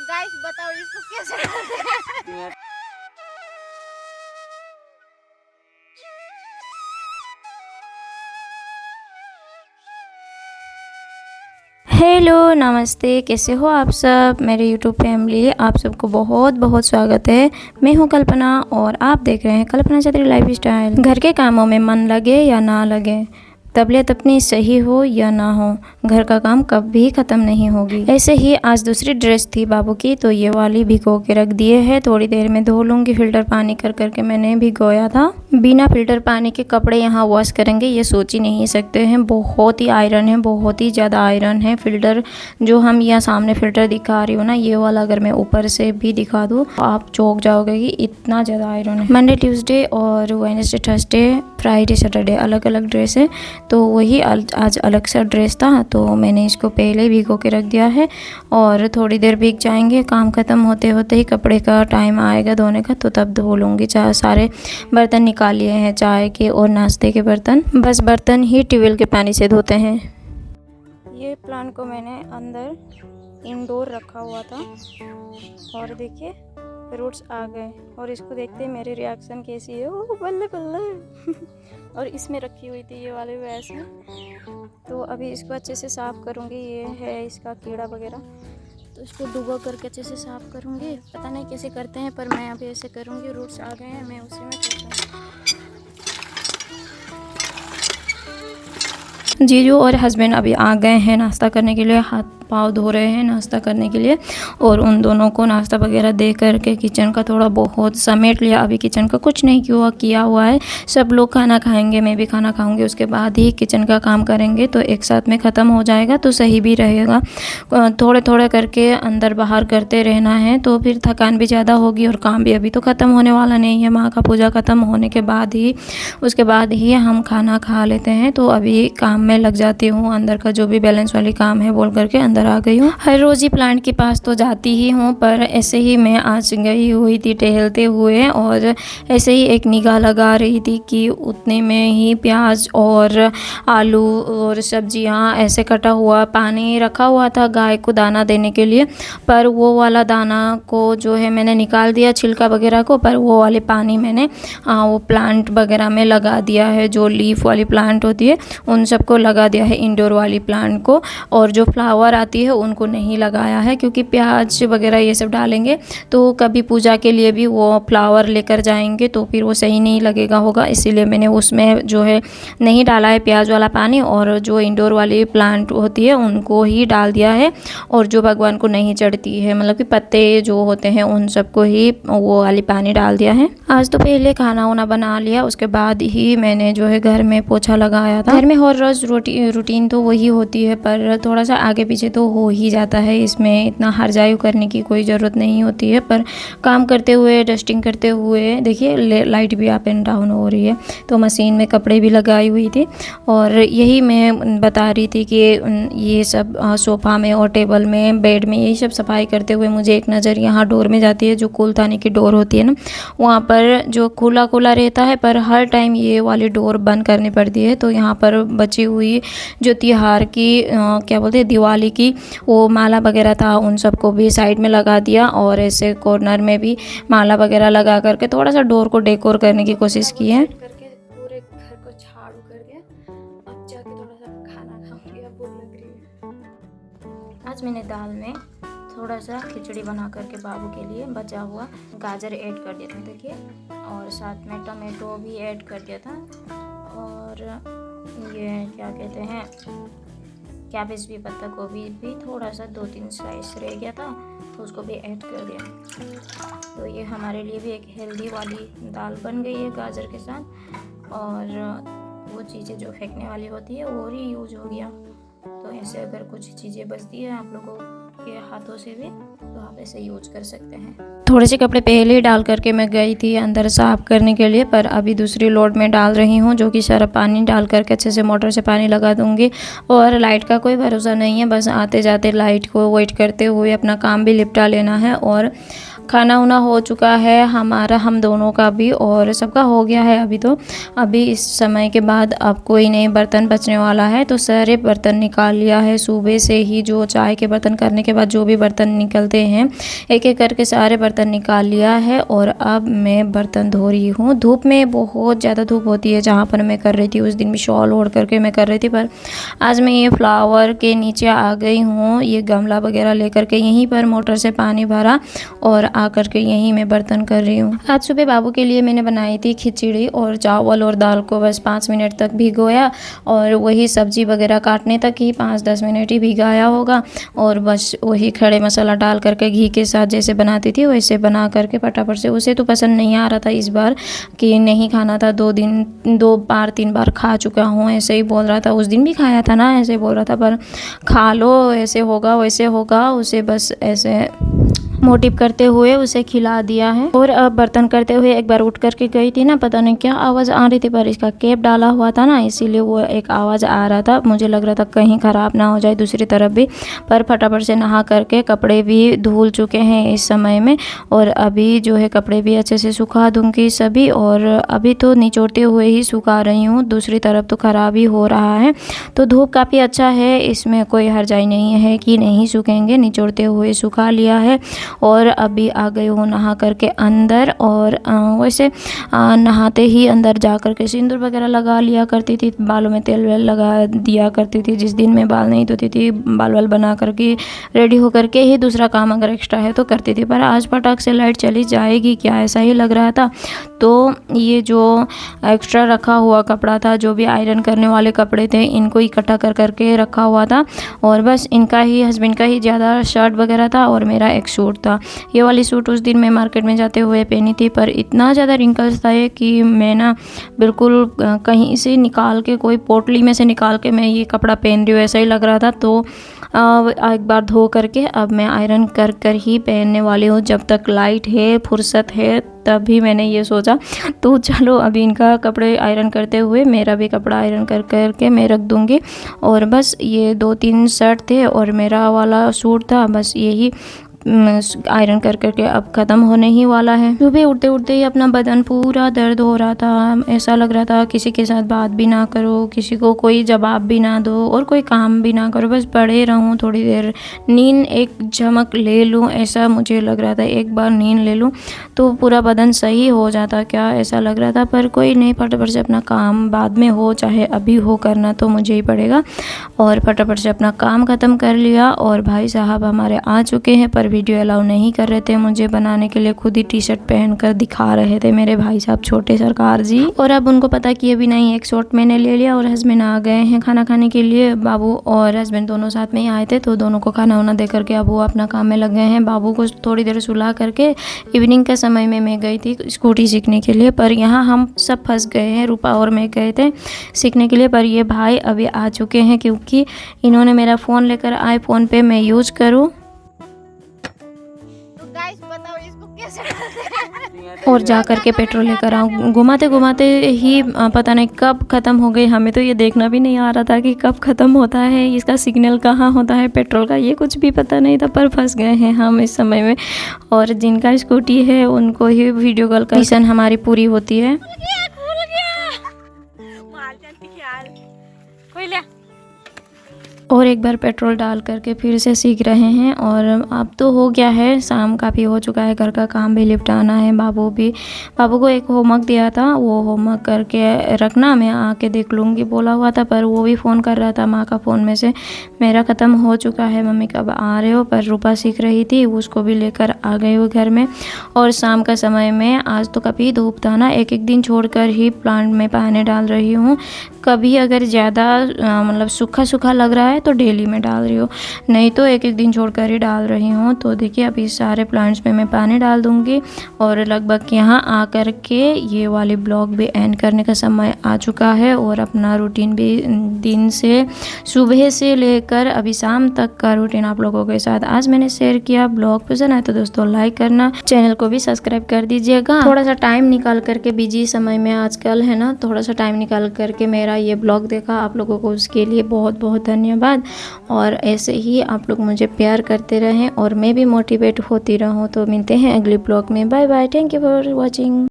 Guys बताओ इसको कैसे करते हैं। हेलो नमस्ते, कैसे हो आप सब मेरे यूट्यूब फैमिली। आप सबको बहुत बहुत स्वागत है। मैं हूं कल्पना और आप देख रहे हैं कल्पना छतरी लाइफ स्टाइल। घर के कामों में मन लगे या ना लगे, तबीयत अपनी सही हो या ना हो, घर का काम कभी ख़त्म नहीं होगी। ऐसे ही आज दूसरी ड्रेस थी बाबू की, तो ये वाली भिगो के रख दिए है। थोड़ी देर में धो लूँगी। फ़िल्टर पानी कर करके मैंने भिगोया था। बिना फ़िल्टर पानी के कपड़े यहाँ वॉश करेंगे ये सोच ही नहीं सकते हैं। बहुत ही आयरन है, बहुत ही ज़्यादा आयरन है। फ़िल्टर जो हम यहाँ सामने फ़िल्टर दिखा रही हूँ ना, ये वाला अगर मैं ऊपर से भी दिखा दूँ आप चौंक जाओगे कि इतना ज़्यादा आयरन है। मंडे, ट्यूसडे और वेडनेसडे, थर्सडे, फ्राइडे, सैटरडे अलग अलग ड्रेस है, तो वही आज अलग सा ड्रेस था, तो मैंने इसको पहले भिगो के रख दिया है। और थोड़ी देर भीग जाएंगे, काम ख़त्म होते होते ही कपड़े का टाइम आएगा धोने का, तो तब धो लूँगी। चाहे सारे बर्तन निकाल लिए हैं, चाय के और नाश्ते के बर्तन, बस बर्तन ही ट्यूबवेल के पानी से धोते हैं। ये प्लांट को मैंने अंदर इंडोर रखा हुआ था और देखिए फ्रूट्स आ गए, और इसको देखते मेरे रिएक्शन कैसी है। ओह बल्ले बल्ले और इसमें रखी हुई थी ये वाले वैस में, तो अभी इसको अच्छे से साफ़ करूँगी। ये है इसका कीड़ा वगैरह, तो इसको डुबो करके अच्छे से साफ़ करूँगी। पता नहीं कैसे करते हैं, पर मैं अभी ऐसे करूँगी। रूट्स आ गए हैं, मैं उसी में करती हूँ। जीजू और हस्बैंड अभी आ गए हैं नाश्ता करने के लिए, हाथ पाँव धो रहे हैं नाश्ता करने के लिए, और उन दोनों को नाश्ता वगैरह दे करके किचन का थोड़ा बहुत समेट लिया। अभी किचन का कुछ नहीं किया हुआ है। सब लोग खाना खाएंगे, मैं भी खाना खाऊंगी, उसके बाद ही किचन का काम करेंगे, तो एक साथ में ख़त्म हो जाएगा तो सही भी रहेगा। थोड़े थोड़े करके अंदर बाहर करते रहना है, तो फिर थकान भी ज़्यादा होगी और काम भी अभी तो ख़त्म होने वाला नहीं है। माँ का पूजा ख़त्म होने के बाद ही, उसके बाद ही हम खाना खा लेते हैं। तो अभी काम में लग जाती हूँ, अंदर का जो भी बैलेंस वाली काम है बोल करके अंदर आ गई हूँ। हर रोज़ ही प्लांट के पास तो जाती ही हूँ, पर ऐसे ही मैं आज गई हुई थी टहलते हुए, और ऐसे ही एक निगाह लगा रही थी कि उतने में ही प्याज और आलू और सब्जियाँ ऐसे कटा हुआ पानी रखा हुआ था गाय को दाना देने के लिए, पर वो वाला दाना को जो है मैंने निकाल दिया छिलका वगैरह को, पर वो वाले पानी मैंने वो प्लांट वगैरह में लगा दिया है। जो लीफ वाली प्लांट होती है उन सबको लगा दिया है, इंडोर वाली प्लांट को, और जो फ्लावर आती है उनको नहीं लगाया है, क्योंकि प्याज वगैरह ये सब डालेंगे तो कभी पूजा के लिए भी वो फ्लावर लेकर जाएंगे तो फिर वो सही नहीं लगेगा होगा, इसीलिए मैंने उसमें जो है नहीं डाला है प्याज वाला पानी, और जो इंडोर वाली प्लांट होती है उनको ही डाल दिया है, और जो भगवान को नहीं चढ़ती है मतलब कि पत्ते जो होते हैं उन सबको ही वो वाली पानी डाल दिया है। आज तो पहले खाना वाना बना लिया, उसके बाद ही मैंने जो है घर में पोछा लगाया था। घर में हर रोज़ रूटीन तो वही होती है, पर थोड़ा सा आगे पीछे तो हो ही जाता है, इसमें इतना हरजाई करने की कोई ज़रूरत नहीं होती है। पर काम करते हुए, डस्टिंग करते हुए, देखिए लाइट भी अप एंड डाउन हो रही है, तो मशीन में कपड़े भी लगाई हुई थी, और यही मैं बता रही थी कि ये सब सोफ़ा में और टेबल में, बेड में, यही सब सफाई करते हुए मुझे एक नज़र यहाँ डोर में जाती है, जो कुलतानी की डोर होती है ना, वहाँ पर जो खुला खुला रहता है, पर हर टाइम ये वाली डोर बंद करनी पड़ती है। तो यहाँ पर बची हुई जो त्योहार की क्या बोलते हैं, दिवाली की वो माला वगैरह था, उन सबको भी साइड में लगा दिया, और ऐसे कॉर्नर में भी माला वगैरह लगा करके थोड़ा सा डोर को डेकोर करने की कोशिश की है। पूरे घर को झाड़ू कर दिया, अब जाके थोड़ा सा खाना खाऊंगी, अब भूख लग रही है। आज मैंने दाल में थोड़ा सा खिचड़ी बना करके बाबू के लिए बचा हुआ गाजर ऐड कर दिया था, देखिए, और साथ में टमाटो भी ऐड कर दिया था, और ये क्या कहते हैं कैबेज भी, पत्ता गोभी भी थोड़ा सा 2-3 स्लाइस रह गया था, तो उसको भी ऐड कर दिया। तो ये हमारे लिए भी एक हेल्दी वाली दाल बन गई है गाजर के साथ, और वो चीज़ें जो फेंकने वाली होती है वो ही यूज हो गया। तो ऐसे अगर कुछ चीज़ें बचती है आप लोगों के हाथों से भी, तो आप ऐसे यूज कर सकते हैं। थोड़े से कपड़े पहले ही डाल करके मैं गई थी अंदर साफ़ करने के लिए, पर अभी दूसरी लोड में डाल रही हूँ, जो कि सारा पानी डाल करके अच्छे से मोटर से पानी लगा दूँगी। और लाइट का कोई भरोसा नहीं है, बस आते जाते लाइट को वेट करते हुए अपना काम भी निपटा लेना है। और खाना उना हो चुका है हमारा, हम दोनों का भी और सबका हो गया है। अभी इस समय के बाद अब कोई नहीं बर्तन बचने वाला है, तो सारे बर्तन निकाल लिया है सुबह से ही। जो चाय के बर्तन करने के बाद जो भी बर्तन निकलते हैं एक एक करके सारे बर्तन निकाल लिया है। और अब मैं बर्तन धो रही हूँ। धूप में बहुत ज़्यादा धूप होती है जहाँ पर मैं कर रही थी, उस दिन भी शॉल ओढ़ करके मैं कर रही थी, पर आज मैं ये फ्लावर के नीचे आ गई हूँ। ये गमला वगैरह लेकर के यहीं पर मोटर से पानी भरा और आकर के यहीं मैं बर्तन कर रही हूँ। आज सुबह बाबू के लिए मैंने बनाई थी खिचड़ी और चावल और दाल को बस 5 मिनट तक भिगोया और वही सब्जी वगैरह काटने तक ही 5-10 मिनट ही भिगाया होगा। और बस वही खड़े मसाला डाल करके घी के साथ जैसे बनाती थी वैसे बना करके फटाफट से। उसे तो पसंद नहीं आ रहा था इस बार कि नहीं खाना था, 2 बार 3 बार खा चुका हूँ ऐसे ही बोल रहा था। उस दिन भी खाया था ना, ऐसे बोल रहा था, पर खा लो ऐसे होगा वैसे होगा, उसे बस ऐसे मोटिव करते हुए उसे खिला दिया है। और अब बर्तन करते हुए एक बार उठ करके गई थी ना, पता नहीं क्या आवाज़ आ रही थी, पर इसका कैप डाला हुआ था ना इसीलिए वो एक आवाज़ आ रहा था। मुझे लग रहा था कहीं ख़राब ना हो जाए दूसरी तरफ भी, पर फटाफट से नहा करके कपड़े भी धुल चुके हैं इस समय में। और अभी जो है कपड़े भी अच्छे से सुखा दूँगी सभी, और अभी तो निचोड़ते हुए ही सुखा रही हूँ, दूसरी तरफ तो ख़राब ही हो रहा है। तो धूप काफ़ी अच्छा है, इसमें कोई हर्जाई नहीं है कि नहीं सूखेंगे, निचोड़ते हुए सुखा लिया है। और अभी आ गई हूँ नहा करके अंदर। और वैसे नहाते ही अंदर जा करके सिंदूर वगैरह लगा लिया करती थी, बालों में तेल वेल लगा दिया करती थी। जिस दिन मैं बाल नहीं धोती थी बाल वाल बना करके रेडी हो करके ही दूसरा काम अगर एक्स्ट्रा है तो करती थी, पर आज फटाक से लाइट चली जाएगी क्या ऐसा ही लग रहा था। तो ये जो एक्स्ट्रा रखा हुआ कपड़ा था, जो भी आयरन करने वाले कपड़े थे, इनको इकट्ठा कर करके रखा हुआ था। और बस इनका ही हस्बैंड का ही ज़्यादा शर्ट वगैरह था और मेरा एक सूट था। ये वाली सूट उस दिन मैं मार्केट में जाते हुए पहनी थी, पर इतना ज़्यादा रिंकल्स था ये कि मैं ना बिल्कुल कहीं से निकाल के, कोई पोटली में से निकाल के मैं ये कपड़ा पहन रही हूँ ऐसा ही लग रहा था। तो एक बार धो करके अब मैं आयरन कर कर ही पहनने वाली हूँ, जब तक लाइट है फुर्सत है तभी मैंने ये सोचा। तो चलो अभी इनका कपड़े आयरन करते हुए मेरा भी कपड़ा आयरन कर कर के मैं रख दूँगी। और बस ये 2-3 शर्ट थे और मेरा वाला सूट था, बस यही आयरन कर करके अब ख़त्म होने ही वाला है। सुबह उठते उठते ही अपना बदन पूरा दर्द हो रहा था, ऐसा लग रहा था किसी के साथ बात भी ना करो, किसी को कोई जवाब भी ना दो और कोई काम भी ना करो, बस पड़े रहूँ थोड़ी देर, नींद एक झमक ले लूँ, ऐसा मुझे लग रहा था। एक बार नींद ले लूँ तो पूरा बदन सही हो जाता क्या, ऐसा लग रहा था। पर कोई नहीं, फटाफट से अपना काम बाद में हो चाहे अभी हो, करना तो मुझे ही पड़ेगा। और फटाफट से अपना काम ख़त्म कर लिया। और भाई साहब हमारे आ चुके हैं, पर वीडियो अलाउ नहीं कर रहे थे मुझे बनाने के लिए, खुद ही टी-शर्ट पहनकर दिखा रहे थे मेरे भाई साहब छोटे सरकार जी। और अब उनको पता कि अभी नहीं, एक शॉट मैंने ले लिया और हस्बैंड आ गए हैं खाना खाने के लिए। बाबू और हस्बैंड दोनों साथ में ही आए थे, तो दोनों को खाना वाना दे करके अब वो अपना काम में लग गए हैं। बाबू को थोड़ी देर सुला करके इवनिंग का समय में मैं गई थी स्कूटी सीखने के लिए, पर यहाँ हम सब फंस गए हैं, रूपा और मैं गए थे सीखने के लिए। पर ये भाई अभी आ चुके हैं क्योंकि इन्होंने मेरा फ़ोन लेकर आए, फ़ोन पे मैं यूज़ करूँ। और जा कर के पेट्रोल लेकर आऊँ। घुमाते घुमाते ही पता नहीं कब ख़त्म हो गई, हमें तो ये देखना भी नहीं आ रहा था कि कब ख़त्म होता है, इसका सिग्नल कहाँ होता है पेट्रोल का, ये कुछ भी पता नहीं था। पर फंस गए हैं हम इस समय में। और जिनका स्कूटी है उनको ही वीडियो कॉल का मिशन हमारी पूरी होती है। और एक बार पेट्रोल डाल करके फिर से सीख रहे हैं। और अब तो हो गया है, शाम काफ़ी हो चुका है, घर का काम भी निपटाना है। बाबू को एक होमवर्क दिया था, वो होमवर्क करके रखना, मैं आके देख लूँगी बोला हुआ था, पर वो भी फ़ोन कर रहा था माँ का फ़ोन में से। मेरा ख़त्म हो चुका है, मम्मी कब आ रहे हो, पर रूपा सीख रही थी, उसको भी लेकर आ गई वो घर में। और शाम का समय में आज तो काफ़ी धूप था ना, एक दिन छोड़कर ही प्लांट में पानी डाल रही हूँ। कभी अगर ज़्यादा मतलब सूखा सूखा लग रहा है तो डेली में डाल रही हूँ, नहीं तो एक दिन छोड़कर ही डाल रही हूँ। तो देखिए अभी सारे प्लांट्स में मैं पानी डाल दूँगी। और लगभग यहाँ आकर के ये वाली ब्लॉग भी एंड करने का समय आ चुका है। और अपना रूटीन भी दिन से सुबह से लेकर अभी शाम तक का रूटीन आप लोगों के साथ आज मैंने शेयर किया। ब्लॉग पसंद आए तो दोस्तों लाइक करना, चैनल को भी सब्सक्राइब कर दीजिएगा। थोड़ा सा टाइम निकाल करके, बिजी समय में आजकल है ना, थोड़ा सा टाइम निकाल करके मेरा ये ब्लॉग देखा आप लोगों को, उसके लिए बहुत बहुत धन्यवाद। धन्यवाद। और ऐसे ही आप लोग मुझे प्यार करते रहें और मैं भी मोटिवेट होती रहूँ। तो मिलते हैं अगले ब्लॉग में। Bye bye, thank you for watching.